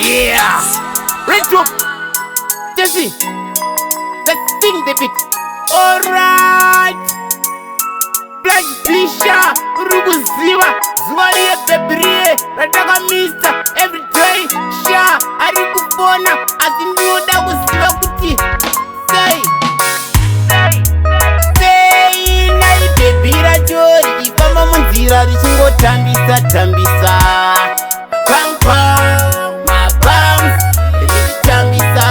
Yeah. Red up. Jesse. Let's sing the beat. Alright. Black Bisha. Uruguziwa. Zwali ya February. Rataka Mr. Every day. Sha. Arikufona. Asinyoda kusiwa kuti. Say. Nai baby rachori. Ifama munzira richingotambisa tambisa. Pam pam, mabums, richambisa.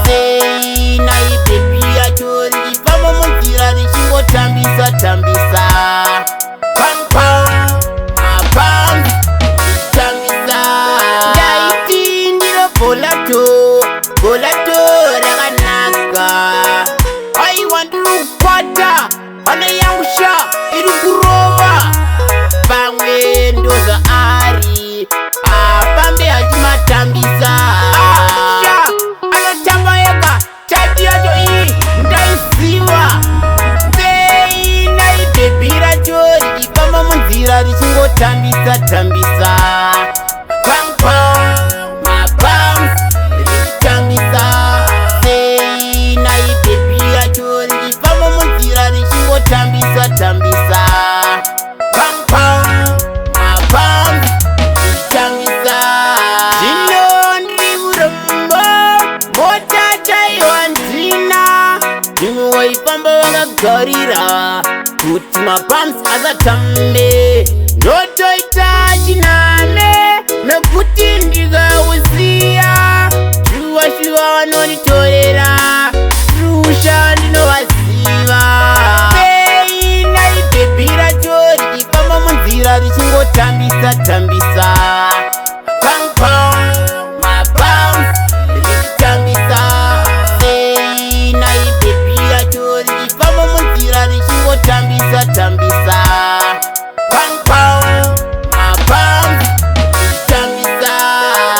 Say nai baby rachori. Ifama munzira richingotambisa tambisa. Pam pam, mabums, richambisa. Ndaiti ndiro bolato rakanaka. I want to kwata anayangusha irikurova pamwe ndoza ari apambe achimatambisa anotamba yega chati yacho iyi ndaiziva nai bebi rachori ifamba munzira richingotambisa tambisa pam pam mabums richitambisa nai bebi rachori ifamba munzira richingotambisa tambisa pam pam mabums richitambisa zvino ndiri murombo mota chaiwanzina imwe waifamba vakagarira kuti mabums asatambe ndotoita chiname nekuti ndikauziya shuwa vanonitorera rusha ndinovaziva sei nai bebi rachori ifamba munzira richingotambisa tambisa pam pam mabums richitambisa sei nai bebi rachori ifamba munzira richingotambisa tambisa pam pam mabums richitambisa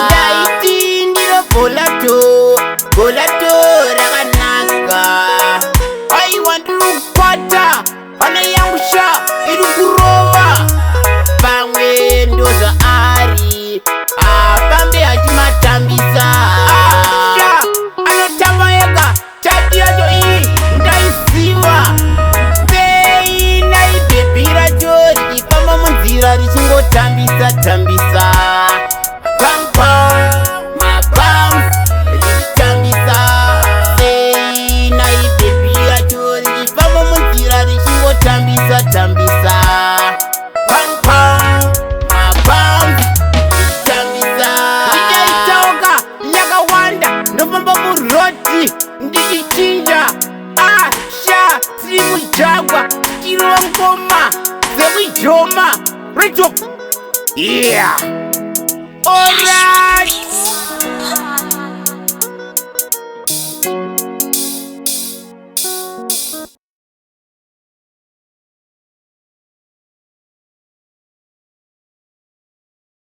ndaiti ndiro bolato rakanaka aiwandirukwata anayangusha irikurova pamwe ndoza ari apambe achimatambisa anotamba yega chati yacho iyi ndaiziva sei nai bebi rachori ifamba munzira richingotambisa tambisa pam pam mabums richitambisa sei nai bebi rachori ifamba munzira richingotambisa tambisa pam pam mabums richitambisa ndichaitauka yakawanda ndofamba muroti ndichichinja asha tiri mujagwa tirova ngoma dzekujoma retop yeah alright